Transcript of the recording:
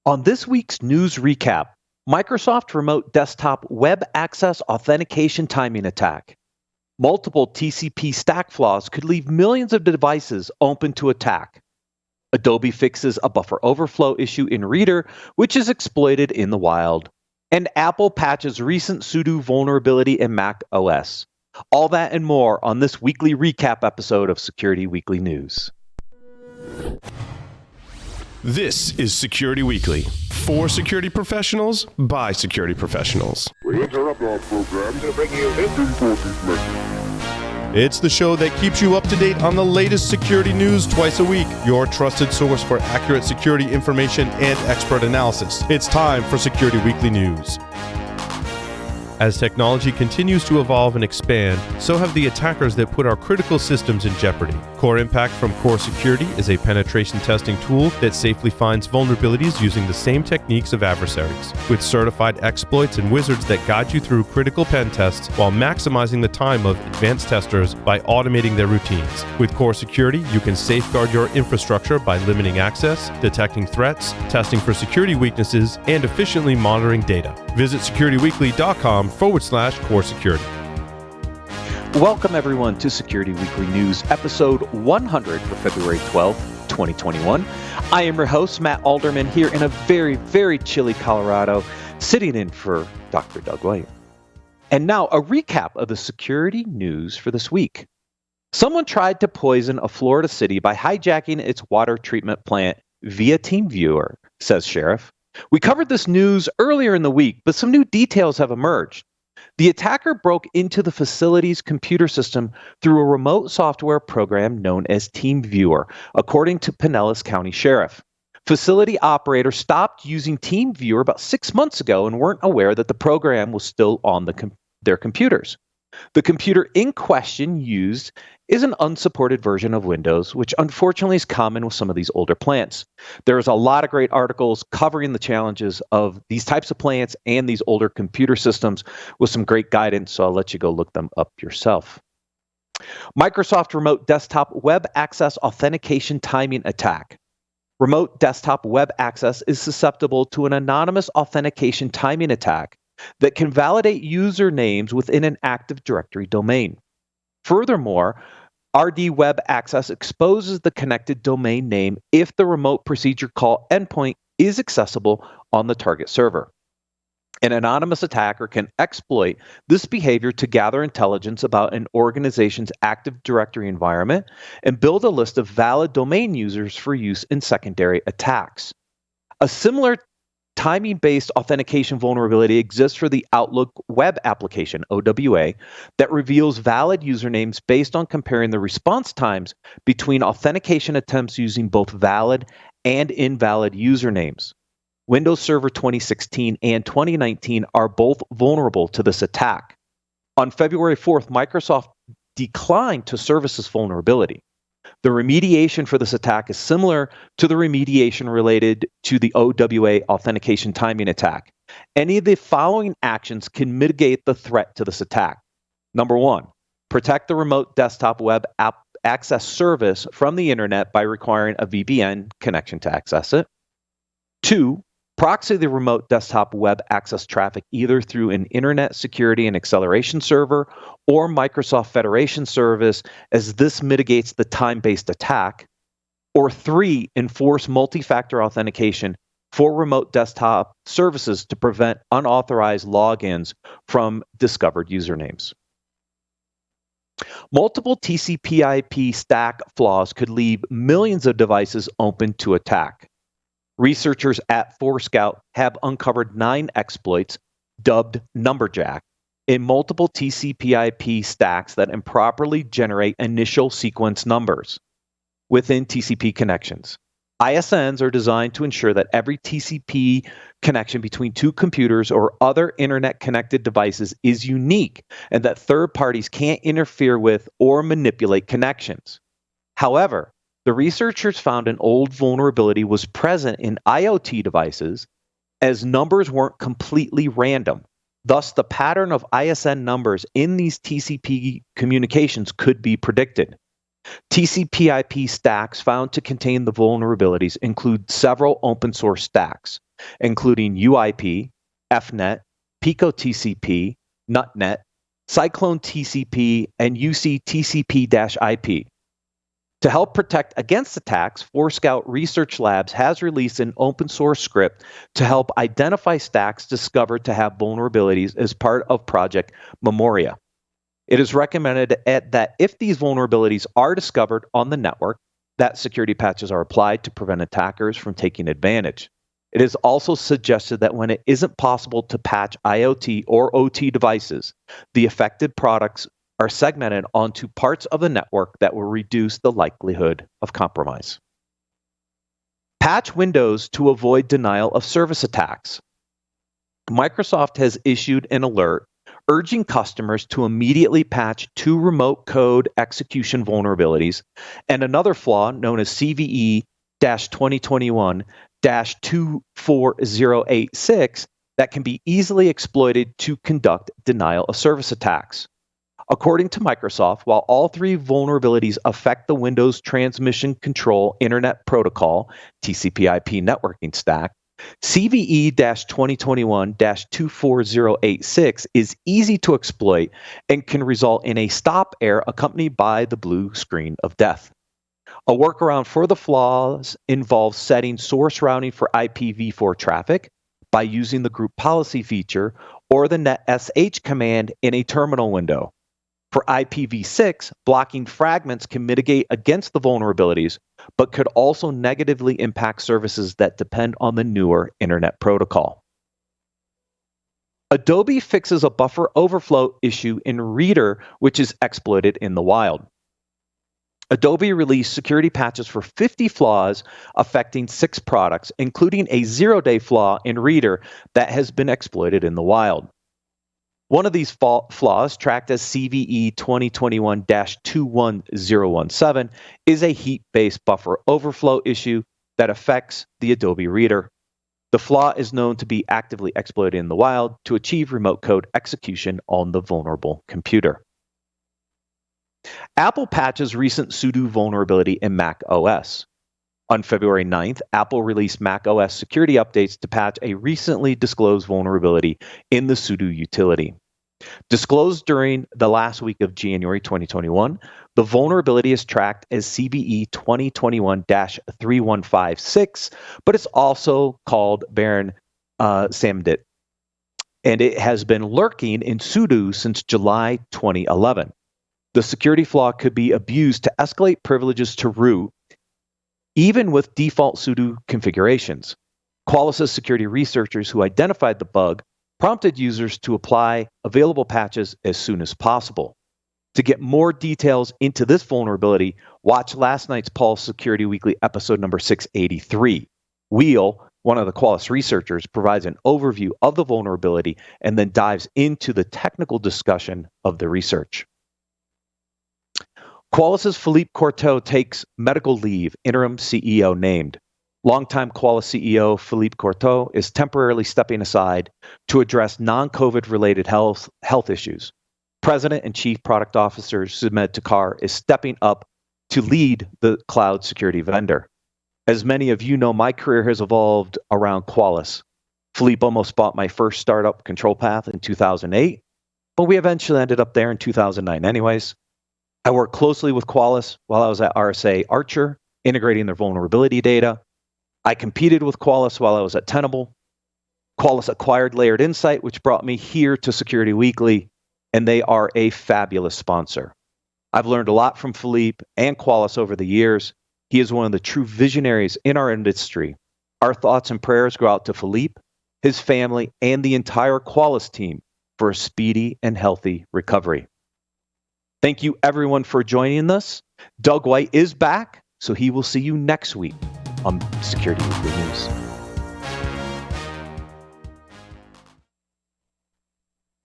On this week's news recap, Microsoft Remote Desktop Web Access Authentication Timing Attack. Multiple TCP stack flaws could leave millions of devices open to attack. Adobe fixes a buffer overflow issue in Reader, which is exploited in the wild. And Apple patches recent Sudo vulnerability in macOS. All that and more on this weekly recap episode of Security Weekly News. This is Security Weekly, for security professionals, by security professionals. We interrupt our program to bring you this important message. It's the show that keeps you up to date on the latest security news twice a week, your trusted source for accurate security information and expert analysis. It's time for Security Weekly News. As technology continues to evolve and expand, so have the attackers that put our critical systems in jeopardy. Core Impact from Core Security is a penetration testing tool that safely finds vulnerabilities using the same techniques of adversaries, with certified exploits and wizards that guide you through critical pen tests while maximizing the time of advanced testers by automating their routines. With Core Security, you can safeguard your infrastructure by limiting access, detecting threats, testing for security weaknesses, and efficiently monitoring data. Visit securityweekly.com/core security. Welcome, everyone, to Security Weekly News, episode 100 for February 12th, 2021. I am your host, Matt Alderman, here in a very, very chilly Colorado, sitting in for Dr. Doug White. And now, a recap of the security news for this week. Someone tried to poison a Florida city by hijacking its water treatment plant via TeamViewer, says sheriff. We covered this news earlier in the week, but some new details have emerged. The attacker broke into the facility's computer system through a remote software program known as TeamViewer, according to Pinellas County Sheriff. Facility operators stopped using TeamViewer about 6 months ago and weren't aware that the program was still on their computers. The computer in question used is an unsupported version of Windows, which unfortunately is common with some of these older plants. There's a lot of great articles covering the challenges of these types of plants and these older computer systems with some great guidance, so I'll let you go look them up yourself. Microsoft Remote Desktop Web Access Authentication Timing Attack. Remote desktop web access is susceptible to an anonymous authentication timing attack that can validate usernames within an Active Directory domain. Furthermore, RD Web Access exposes the connected domain name if the remote procedure call endpoint is accessible on the target server. An anonymous attacker can exploit this behavior to gather intelligence about an organization's Active Directory environment and build a list of valid domain users for use in secondary attacks. A similar timing-based authentication vulnerability exists for the Outlook web application, OWA, that reveals valid usernames based on comparing the response times between authentication attempts using both valid and invalid usernames. Windows Server 2016 and 2019 are both vulnerable to this attack. On February 4th, Microsoft declined to service this vulnerability. The remediation for this attack is similar to the remediation related to the OWA authentication timing attack. Any of the following actions can mitigate the threat to this attack. Number one, protect the remote desktop web app access service from the internet by requiring a VPN connection to access it. Two, proxy the remote desktop web access traffic either through an Internet Security and Acceleration server or Microsoft Federation service, as this mitigates the time-based attack. Or three, enforce multi-factor authentication for remote desktop services to prevent unauthorized logins from discovered usernames. Multiple TCP/IP stack flaws could leave millions of devices open to attack. Researchers at Forescout have uncovered 9 exploits, dubbed Numberjack, in multiple TCP/IP stacks that improperly generate initial sequence numbers within TCP connections. ISNs are designed to ensure that every TCP connection between two computers or other internet-connected devices is unique and that third parties can't interfere with or manipulate connections. However, the researchers found an old vulnerability was present in IoT devices as numbers weren't completely random. Thus, the pattern of ISN numbers in these TCP communications could be predicted. TCP/IP stacks found to contain the vulnerabilities include several open source stacks. including UIP, FNet, Pico TCP, NUTNet, Cyclone TCP, and UC TCP-IP. To help protect against attacks, Forescout Research Labs has released an open source script to help identify stacks discovered to have vulnerabilities as part of Project Memoria. It is recommended that if these vulnerabilities are discovered on the network, that security patches are applied to prevent attackers from taking advantage. It is also suggested that when it isn't possible to patch IoT or OT devices, the affected products are segmented onto parts of the network that will reduce the likelihood of compromise. Patch Windows to avoid denial of service attacks. Microsoft has issued an alert urging customers to immediately patch 2 remote code execution vulnerabilities and another flaw known as CVE-2021-24086 that can be easily exploited to conduct denial of service attacks. According to Microsoft, while all 3 vulnerabilities affect the Windows Transmission Control Internet Protocol (TCP/IP) networking stack, CVE-2021-24086 is easy to exploit and can result in a stop error accompanied by the blue screen of death. A workaround for the flaws involves setting source routing for IPv4 traffic by using the group policy feature or the netsh command in a terminal window. For IPv6, blocking fragments can mitigate against the vulnerabilities, but could also negatively impact services that depend on the newer Internet Protocol. Adobe fixes a buffer overflow issue in Reader, which is exploited in the wild. Adobe released security patches for 50 flaws affecting 6 products, including a 0-day flaw in Reader that has been exploited in the wild. One of these flaws, tracked as CVE 2021-21017, is a heap-based buffer overflow issue that affects the Adobe Reader. The flaw is known to be actively exploited in the wild to achieve remote code execution on the vulnerable computer. Apple patches recent Sudo vulnerability in macOS. On February 9th, Apple released macOS security updates to patch a recently disclosed vulnerability in the Sudo utility. Disclosed during the last week of January 2021, the vulnerability is tracked as CVE 2021-3156, but it's also called Baron Samdit, and it has been lurking in Sudo since July 2011. The security flaw could be abused to escalate privileges to root, even with default Sudo configurations. Qualys' security researchers who identified the bug prompted users to apply available patches as soon as possible. To get more details into this vulnerability, watch last night's Pulse Security Weekly episode number 683. Wheel, one of the Qualys researchers, provides an overview of the vulnerability and then dives into the technical discussion of the research. Qualys' Philippe Courtot takes medical leave, interim CEO named. Longtime Qualys CEO Philippe Courtot is temporarily stepping aside to address non-COVID related health issues. President and Chief Product Officer Sumedh Thakar is stepping up to lead the cloud security vendor. As many of you know, my career has evolved around Qualys. Philippe almost bought my first startup, Control Path, in 2008, but we eventually ended up there in 2009 anyways. I worked closely with Qualys while I was at RSA Archer, integrating their vulnerability data. I competed with Qualys while I was at Tenable. Qualys acquired Layered Insight, which brought me here to Security Weekly, and they are a fabulous sponsor. I've learned a lot from Philippe and Qualys over the years. He is one of the true visionaries in our industry. Our thoughts and prayers go out to Philippe, his family, and the entire Qualys team for a speedy and healthy recovery. Thank you, everyone, for joining us. Doug White is back, so he will see you next week on Security Weekly News.